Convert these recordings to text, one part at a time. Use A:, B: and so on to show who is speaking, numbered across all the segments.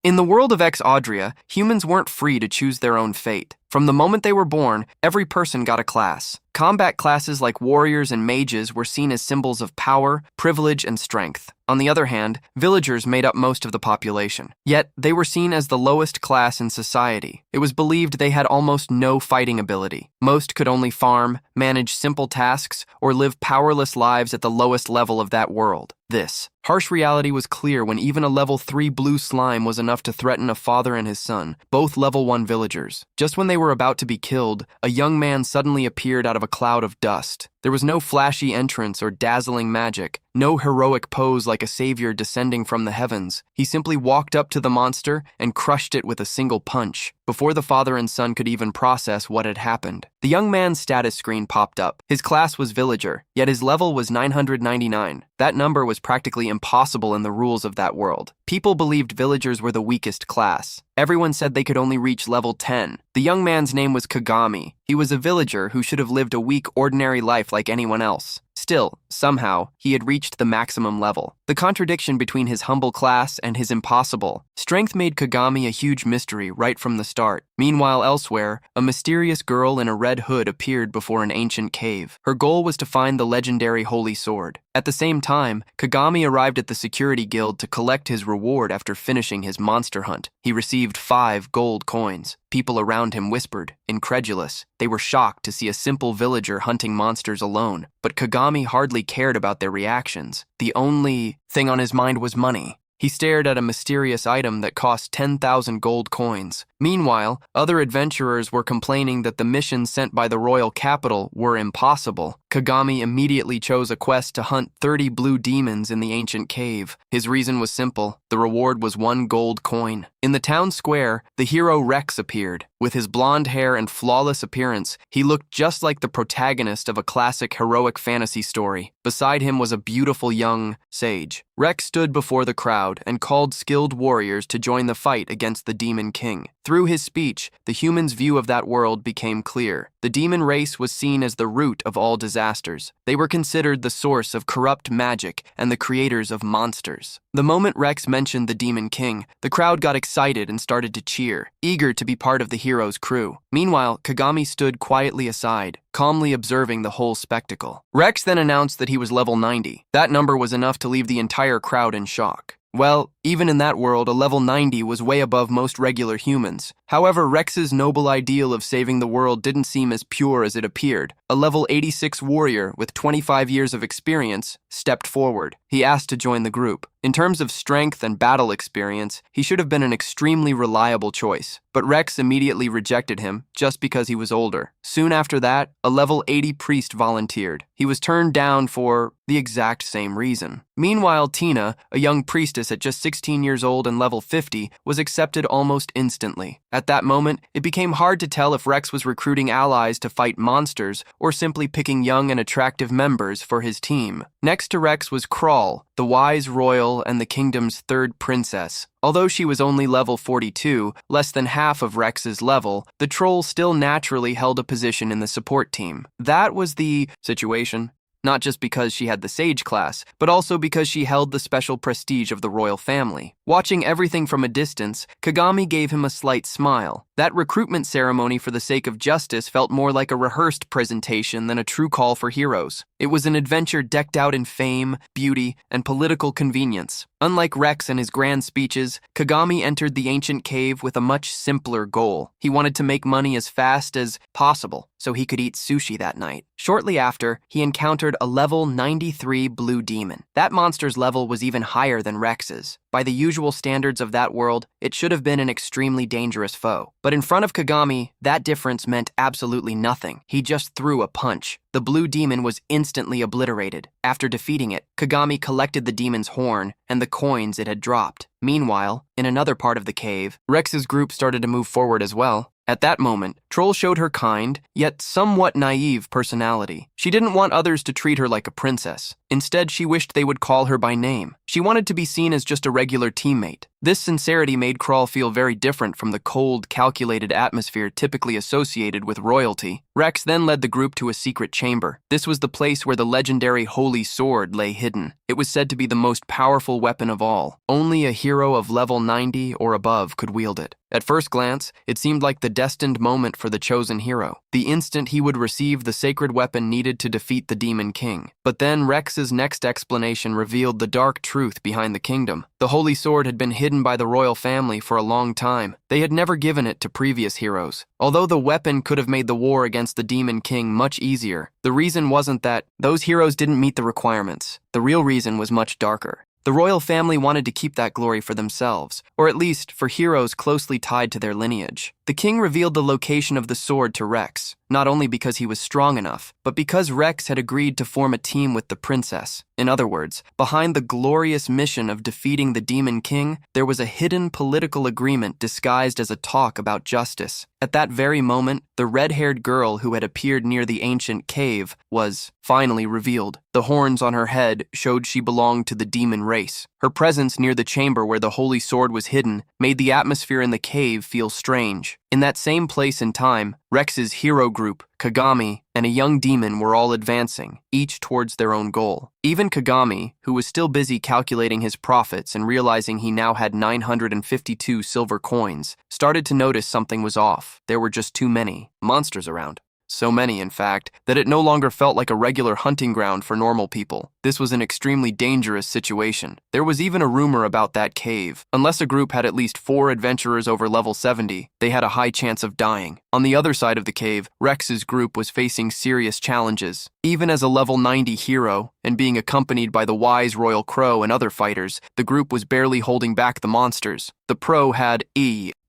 A: In the world of Exandria, humans weren't free to choose their own fate. From the moment they were born, every person got a class. Combat classes like warriors and mages were seen as symbols of power, privilege, and strength. On the other hand, villagers made up most of the population. Yet, they were seen as the lowest class in society. It was believed they had almost no fighting ability. Most could only farm, manage simple tasks, or live powerless lives at the lowest level of that world. This harsh reality was clear when even a level 3 blue slime was enough to threaten a father and his son, both level 1 villagers. Just when they were about to be killed, a young man suddenly appeared out of a cloud of dust. There was no flashy entrance or dazzling magic, no heroic pose like a savior descending from the heavens. He simply walked up to the monster and crushed it with a single punch, before the father and son could even process what had happened. The young man's status screen popped up. His class was villager, yet his level was 999. That number was practically impossible in the rules of that world. People believed villagers were the weakest class. Everyone said they could only reach level 10. The young man's name was Kagami. He was a villager who should have lived a weak, ordinary life like anyone else. Still, somehow, he had reached the maximum level. The contradiction between his humble class and his impossible strength made Kagami a huge mystery right from the start. Meanwhile, elsewhere, a mysterious girl in a red hood appeared before an ancient cave. Her goal was to find the legendary holy sword. At the same time, Kagami arrived at the security guild to collect his reward after finishing his monster hunt. He received 5 gold coins. People around him whispered, incredulous. They were shocked to see a simple villager hunting monsters alone, but Kagami hardly cared about their reactions. The only thing on his mind was money. He stared at a mysterious item that cost 10,000 gold coins. Meanwhile, other adventurers were complaining that the missions sent by the royal capital were impossible. Kagami immediately chose a quest to hunt 30 blue demons in the ancient cave. His reason was simple. The reward was 1 gold coin. In the town square, the hero Rex appeared. With his blonde hair and flawless appearance, he looked just like the protagonist of a classic heroic fantasy story. Beside him was a beautiful young sage. Rex stood before the crowd and called skilled warriors to join the fight against the Demon King. Through his speech, the humans' view of that world became clear. The demon race was seen as the root of all disasters. They were considered the source of corrupt magic and the creators of monsters. The moment Rex mentioned the Demon King, the crowd got excited and started to cheer, eager to be part of the hero's crew. Meanwhile, Kagami stood quietly aside, calmly observing the whole spectacle. Rex then announced that he was level 90. That number was enough to leave the entire crowd in shock. Well, even in that world, a level 90 was way above most regular humans. However, Rex's noble ideal of saving the world didn't seem as pure as it appeared. A level 86 warrior with 25 years of experience stepped forward. He asked to join the group. In terms of strength and battle experience, he should have been an extremely reliable choice. But Rex immediately rejected him just because he was older. Soon after that, a level 80 priest volunteered. He was turned down for the exact same reason. Meanwhile, Tina, a young priestess at just 16 years old and level 50, was accepted almost instantly. At that moment, it became hard to tell if Rex was recruiting allies to fight monsters or simply picking young and attractive members for his team. Next to Rex was Crawl, the wise royal and the kingdom's 3rd princess. Although she was only level 42, less than half of Rex's level, the troll still naturally held a position in the support team. That was the situation. Not just because she had the sage class, but also because she held the special prestige of the royal family. Watching everything from a distance, Kagami gave him a slight smile. That recruitment ceremony for the sake of justice felt more like a rehearsed presentation than a true call for heroes. It was an adventure decked out in fame, beauty, and political convenience. Unlike Rex and his grand speeches, Kagami entered the ancient cave with a much simpler goal. He wanted to make money as fast as possible, so he could eat sushi that night. Shortly after, he encountered a level 93 blue demon. That monster's level was even higher than Rex's. By the usual standards of that world, it should have been an extremely dangerous foe. But in front of Kagami, that difference meant absolutely nothing. He just threw a punch. The blue demon was instantly obliterated. After defeating it, Kagami collected the demon's horn and the coins it had dropped. Meanwhile, in another part of the cave, Rex's group started to move forward as well. At that moment, Troll showed her kind, yet somewhat naive personality. She didn't want others to treat her like a princess. Instead, she wished they would call her by name. She wanted to be seen as just a regular teammate. This sincerity made Krull feel very different from the cold, calculated atmosphere typically associated with royalty. Rex then led the group to a secret chamber. This was the place where the legendary Holy Sword lay hidden. It was said to be the most powerful weapon of all. Only a hero of level 90 or above could wield it. At first glance, it seemed like the destined moment for the chosen hero, the instant he would receive the sacred weapon needed to defeat the Demon King. But then Rex's next explanation revealed the dark truth behind the kingdom. The Holy Sword had been hidden by the royal family for a long time. They had never given it to previous heroes. Although the weapon could have made the war against the Demon King much easier, the reason wasn't that those heroes didn't meet the requirements. The real reason was much darker. The royal family wanted to keep that glory for themselves, or at least for heroes closely tied to their lineage. The king revealed the location of the sword to Rex, not only because he was strong enough, but because Rex had agreed to form a team with the princess. In other words, behind the glorious mission of defeating the Demon King, there was a hidden political agreement disguised as a talk about justice. At that very moment, the red-haired girl who had appeared near the ancient cave was finally revealed. The horns on her head showed she belonged to the demon race. Her presence near the chamber where the holy sword was hidden made the atmosphere in the cave feel strange. In that same place and time, Rex's hero group, Kagami, and a young demon were all advancing, each towards their own goal. Even Kagami, who was still busy calculating his profits and realizing he now had 952 silver coins, started to notice something was off. There were just too many monsters around. So many, in fact, that it no longer felt like a regular hunting ground for normal people. This was an extremely dangerous situation. There was even a rumor about that cave. Unless a group had at least 4 adventurers over level 70, they had a high chance of dying. On the other side of the cave, Rex's group was facing serious challenges. Even as a level 90 hero, and being accompanied by the wise Royal Crow and other fighters, the group was barely holding back the monsters. The pro had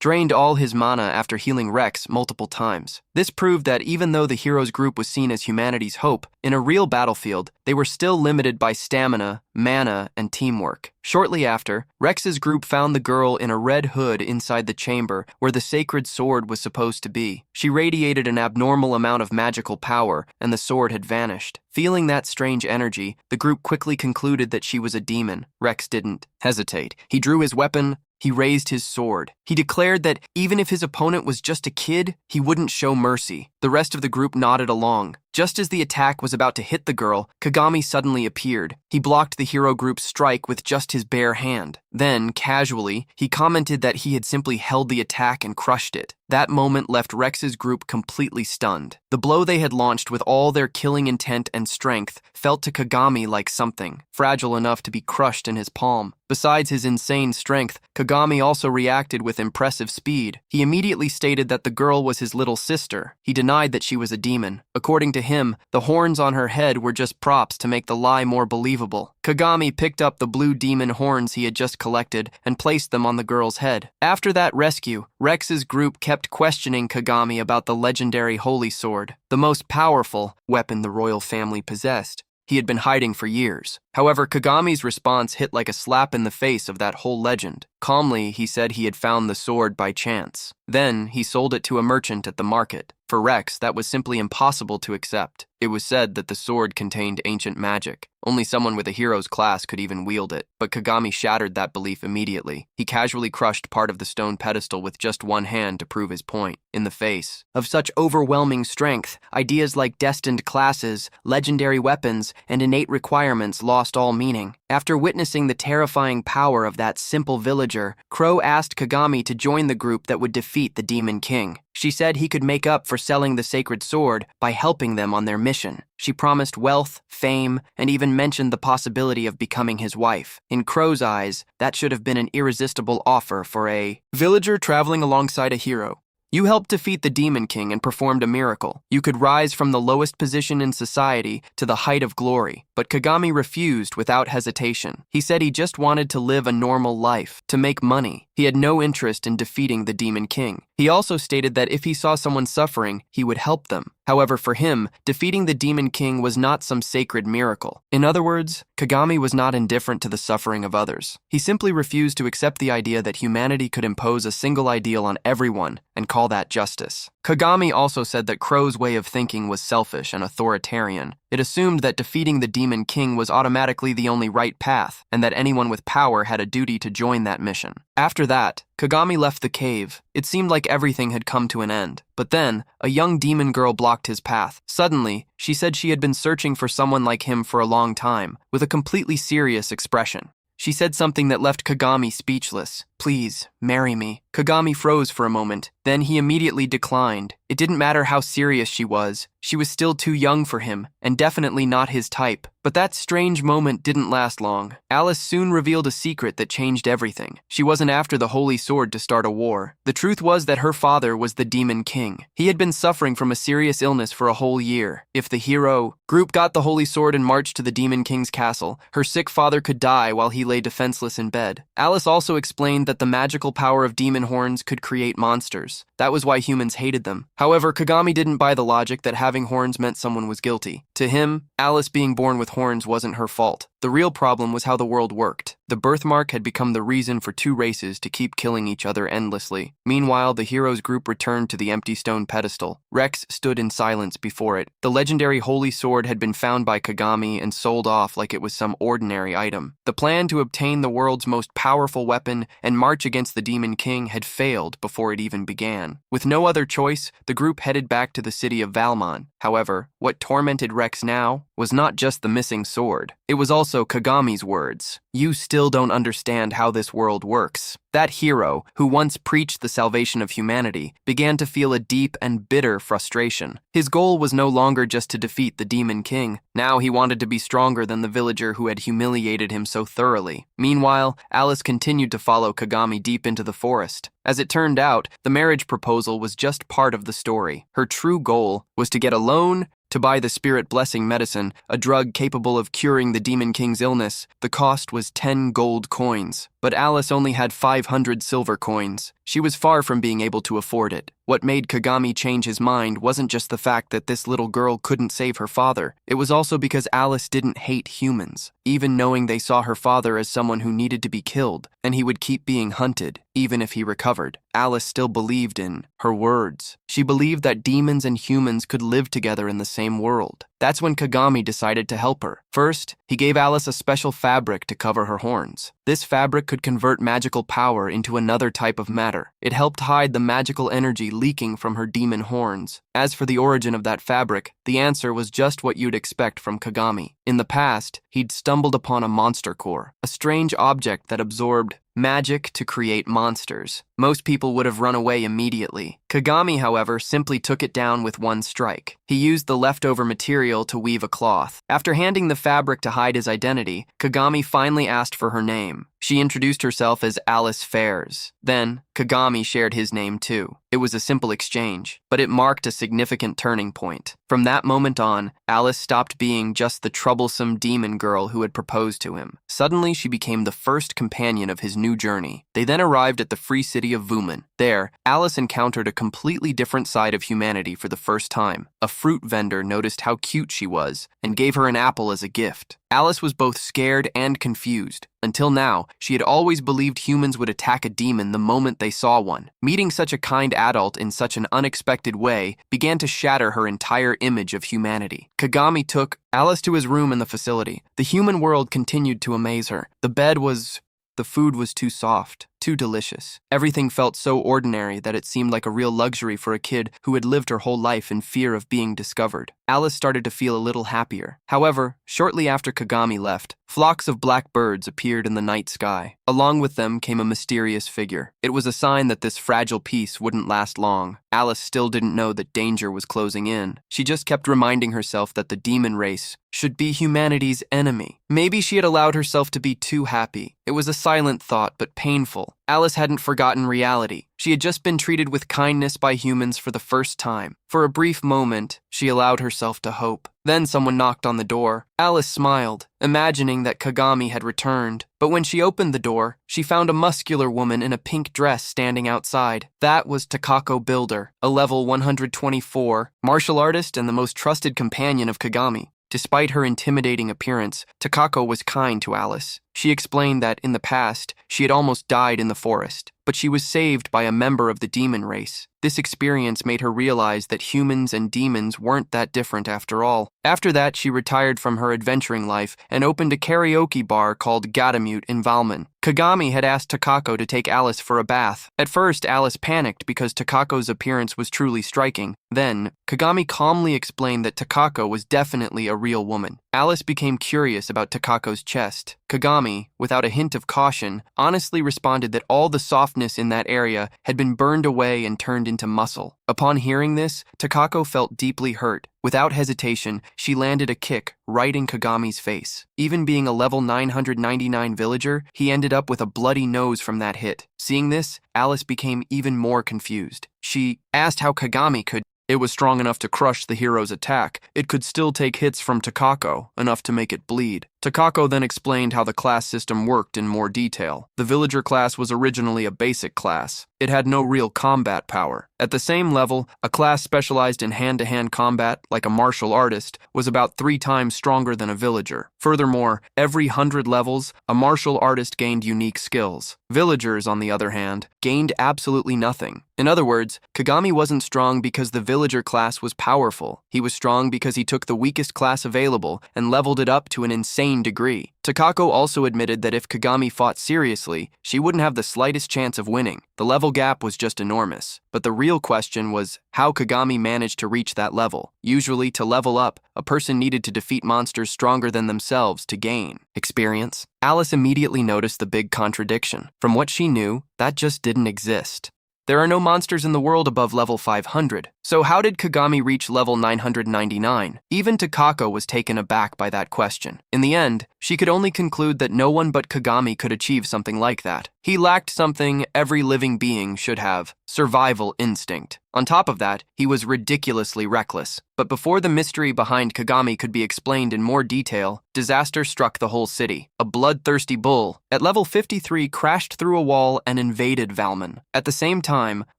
A: drained all his mana after healing Rex multiple times. This proved that even though the heroes group was seen as humanity's hope, in a real battlefield, they were still limited by stamina, mana, and teamwork. Shortly after, Rex's group found the girl in a red hood inside the chamber where the sacred sword was supposed to be. She radiated an abnormal amount of magical power, and the sword had vanished. Feeling that strange energy, the group quickly concluded that she was a demon. Rex didn't hesitate. He drew his weapon. He raised his sword. He declared that even if his opponent was just a kid, he wouldn't show mercy. The rest of the group nodded along. Just as the attack was about to hit the girl, Kagami suddenly appeared. He blocked the hero group's strike with just his bare hand. Then, casually, he commented that he had simply held the attack and crushed it. That moment left Rex's group completely stunned. The blow they had launched with all their killing intent and strength felt to Kagami like something fragile enough to be crushed in his palm. Besides his insane strength, Kagami also reacted with impressive speed. He immediately stated that the girl was his little sister. He denied that she was a demon. According to him, the horns on her head were just props to make the lie more believable. Kagami picked up the blue demon horns he had just collected and placed them on the girl's head. After that rescue, Rex's group kept questioning Kagami about the legendary Holy Sword, the most powerful weapon the royal family possessed. He had been hiding for years. However, Kagami's response hit like a slap in the face of that whole legend. Calmly, he said he had found the sword by chance. Then, he sold it to a merchant at the market. For Rex, that was simply impossible to accept. It was said that the sword contained ancient magic. Only someone with a hero's class could even wield it. But Kagami shattered that belief immediately. He casually crushed part of the stone pedestal with just one hand to prove his point. In the face of such overwhelming strength, ideas like destined classes, legendary weapons, and innate requirements lost all meaning. After witnessing the terrifying power of that simple villager, Crow asked Kagami to join the group that would defeat the Demon King. She said he could make up for selling the sacred sword by helping them on their mission. She promised wealth, fame, and even mentioned the possibility of becoming his wife. In Crow's eyes, that should have been an irresistible offer for a villager traveling alongside a hero. You helped defeat the Demon King and performed a miracle. You could rise from the lowest position in society to the height of glory. But Kagami refused without hesitation. He said he just wanted to live a normal life, to make money. He had no interest in defeating the Demon King. He also stated that if he saw someone suffering, he would help them. However, for him, defeating the Demon King was not some sacred miracle. In other words, Kagami was not indifferent to the suffering of others. He simply refused to accept the idea that humanity could impose a single ideal on everyone and call that justice. Kagami also said that Crow's way of thinking was selfish and authoritarian. It assumed that defeating the Demon King was automatically the only right path, and that anyone with power had a duty to join that mission. After that, Kagami left the cave. It seemed like everything had come to an end. But then, a young demon girl blocked his path. Suddenly, she said she had been searching for someone like him for a long time, with a completely serious expression. She said something that left Kagami speechless. "Please, marry me." Kagami froze for a moment. Then he immediately declined. It didn't matter how serious she was still too young for him, and definitely not his type. But that strange moment didn't last long. Alice soon revealed a secret that changed everything. She wasn't after the Holy Sword to start a war. The truth was that her father was the Demon King. He had been suffering from a serious illness for a whole year. If the hero group got the Holy Sword and marched to the Demon King's castle, her sick father could die while he lay defenseless in bed. Alice also explained that the magical power of demon horns could create monsters. That was why humans hated them. However, Kagami didn't buy the logic that having horns meant someone was guilty. To him, Alice being born with horns wasn't her fault. The real problem was how the world worked. The birthmark had become the reason for two races to keep killing each other endlessly. Meanwhile, the hero's group returned to the empty stone pedestal. Rex stood in silence before it. The legendary Holy Sword had been found by Kagami and sold off like it was some ordinary item. The plan to obtain the world's most powerful weapon and march against the Demon King had failed before it even began. With no other choice, the group headed back to the city of Valmon. However, what tormented Rex now was not just the missing sword. It was also Kagami's words. "You still don't understand how this world works." That hero, who once preached the salvation of humanity, began to feel a deep and bitter frustration. His goal was no longer just to defeat the Demon King. Now he wanted to be stronger than the villager who had humiliated him so thoroughly. Meanwhile, Alice continued to follow Kagami deep into the forest. As it turned out, the marriage proposal was just part of the story. Her true goal was to get a loan to buy the spirit blessing medicine, a drug capable of curing the Demon King's illness. The cost was 10 gold coins, but Alice only had 500 silver coins. She was far from being able to afford it. What made Kagami change his mind wasn't just the fact that this little girl couldn't save her father. It was also because Alice didn't hate humans, even knowing they saw her father as someone who needed to be killed, and he would keep being hunted, even if he recovered. Alice still believed in her words. She believed that demons and humans could live together in the same world. That's when Kagami decided to help her. First, he gave Alice a special fabric to cover her horns. This fabric could convert magical power into another type of matter. It helped hide the magical energy leaking from her demon horns. As for the origin of that fabric, the answer was just what you'd expect from Kagami. In the past, he'd stumbled upon a monster core, a strange object that absorbed magic to create monsters. Most people would have run away immediately. Kagami, however, simply took it down with one strike. He used the leftover material to weave a cloth. After handing the fabric to hide his identity, Kagami finally asked for her name. She introduced herself as Alice Fairs. Then, Kagami shared his name too. It was a simple exchange, but it marked a significant turning point. From that moment on, Alice stopped being just the troublesome demon girl who had proposed to him. Suddenly, she became the first companion of his new journey. They then arrived at the free city of Vuman. There, Alice encountered a completely different side of humanity for the first time. A fruit vendor noticed how cute she was and gave her an apple as a gift. Alice was both scared and confused. Until now, she had always believed humans would attack a demon the moment they saw one. Meeting such a kind adult in such an unexpected way began to shatter her entire image of humanity. Kagami took Alice to his room in the facility. The human world continued to amaze her. The food was too soft, too delicious. Everything felt so ordinary that it seemed like a real luxury for a kid who had lived her whole life in fear of being discovered. Alice started to feel a little happier. However, shortly after Kagami left, flocks of black birds appeared in the night sky. Along with them came a mysterious figure. It was a sign that this fragile peace wouldn't last long. Alice still didn't know that danger was closing in. She just kept reminding herself that the demon race should be humanity's enemy. Maybe she had allowed herself to be too happy. It was a silent thought, but painful. Alice hadn't forgotten reality. She had just been treated with kindness by humans for the first time. For a brief moment, she allowed herself to hope. Then someone knocked on the door. Alice smiled, imagining that Kagami had returned. But when she opened the door, she found a muscular woman in a pink dress standing outside. That was Takako Builder, a level 124, martial artist and the most trusted companion of Kagami. Despite her intimidating appearance, Takako was kind to Alice. She explained that, in the past, she had almost died in the forest, but she was saved by a member of the demon race. This experience made her realize that humans and demons weren't that different after all. After that, she retired from her adventuring life and opened a karaoke bar called Gatamute in Valmon. Kagami had asked Takako to take Alice for a bath. At first, Alice panicked because Takako's appearance was truly striking. Then, Kagami calmly explained that Takako was definitely a real woman. Alice became curious about Takako's chest. Kagami, without a hint of caution, honestly responded that all the softness in that area had been burned away and turned into muscle. Upon hearing this, Takako felt deeply hurt. Without hesitation, she landed a kick right in Kagami's face. Even being a level 999 villager, he ended up with a bloody nose from that hit. Seeing this, Alice became even more confused. She asked how Kagami could. It was strong enough to crush the hero's attack. It could still take hits from Takako, enough to make it bleed. Takako then explained how the class system worked in more detail. The villager class was originally a basic class. It had no real combat power. At the same level, a class specialized in hand-to-hand combat, like a martial artist, was about 3 times stronger than a villager. Furthermore, every 100 levels, a martial artist gained unique skills. Villagers, on the other hand, gained absolutely nothing. In other words, Kagami wasn't strong because the villager class was powerful. He was strong because he took the weakest class available and leveled it up to an insane degree. Takako also admitted that if Kagami fought seriously, she wouldn't have the slightest chance of winning. The level gap was just enormous. But the real question was how Kagami managed to reach that level. Usually, to level up, a person needed to defeat monsters stronger than themselves to gain experience. Alice immediately noticed the big contradiction. From what she knew, that just didn't exist. There are no monsters in the world above level 500. So how did Kagami reach level 999? Even Takako was taken aback by that question. In the end, she could only conclude that no one but Kagami could achieve something like that. He lacked something every living being should have: survival instinct. On top of that, he was ridiculously reckless. But before the mystery behind Kagami could be explained in more detail, disaster struck the whole city. A bloodthirsty bull, at level 53, crashed through a wall and invaded Valmon. At the same time,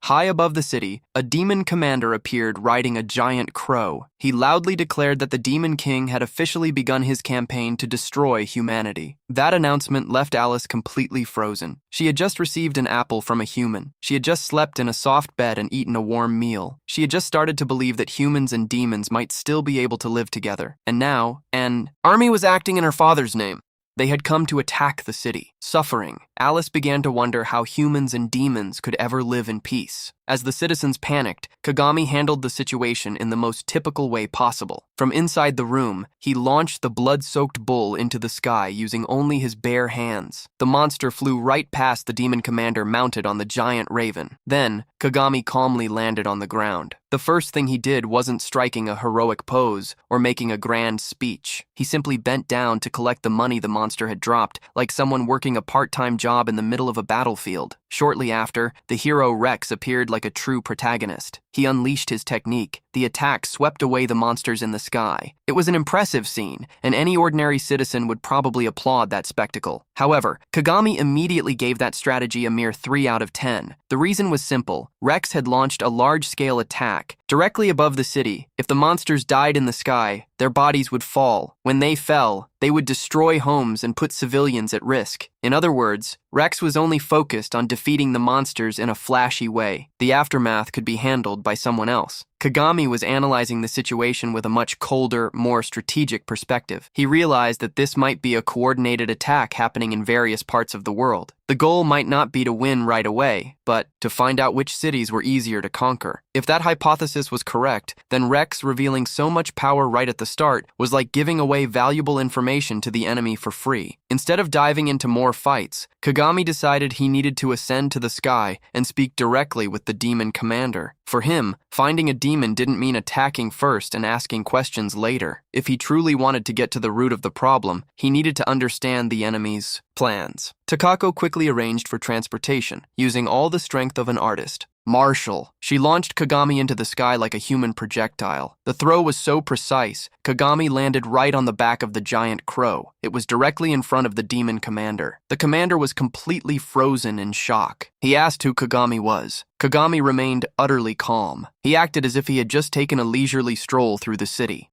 A: high above the city, a demon commander appeared riding a giant crow. He loudly declared that the Demon King had officially begun his campaign to destroy humanity. That announcement left Alice completely frozen. She had just received an apple from a human. She had just slept in a soft bed and eaten a warm meal. She had just started to believe that humans and demons might still be able to live together. And now, an army was acting in her father's name. They had come to attack the city. Suffering, Alice began to wonder how humans and demons could ever live in peace. As the citizens panicked, Kagami handled the situation in the most typical way possible. From inside the room, he launched the blood-soaked bull into the sky using only his bare hands. The monster flew right past the demon commander mounted on the giant raven. Then, Kagami calmly landed on the ground. The first thing he did wasn't striking a heroic pose or making a grand speech. He simply bent down to collect the money the monster had dropped, like someone working a part-time job in the middle of a battlefield. Shortly after, the hero Rex appeared like a true protagonist. He unleashed his technique. The attack swept away the monsters in the sky. It was an impressive scene, and any ordinary citizen would probably applaud that spectacle. However, Kagami immediately gave that strategy a mere 3 out of 10. The reason was simple. Rex had launched a large-scale attack directly above the city. If the monsters died in the sky, their bodies would fall. When they fell, they would destroy homes and put civilians at risk. In other words, Rex was only focused on defeating the monsters in a flashy way. The aftermath could be handled by someone else. Kagami was analyzing the situation with a much colder, more strategic perspective. He realized that this might be a coordinated attack happening in various parts of the world. The goal might not be to win right away, but to find out which cities were easier to conquer. If that hypothesis was correct, then Rex revealing so much power right at the start was like giving away valuable information to the enemy for free. Instead of diving into more fights, Kagami decided he needed to ascend to the sky and speak directly with the demon commander. For him, finding a demon didn't mean attacking first and asking questions later. If he truly wanted to get to the root of the problem, he needed to understand the enemy's plans. Takako quickly arranged for transportation, using all the strength of an artist. Martial. She launched Kagami into the sky like a human projectile. The throw was so precise, Kagami landed right on the back of the giant crow. It was directly in front of the demon commander. The commander was completely frozen in shock. He asked who Kagami was. Kagami remained utterly calm. He acted as if he had just taken a leisurely stroll through the city.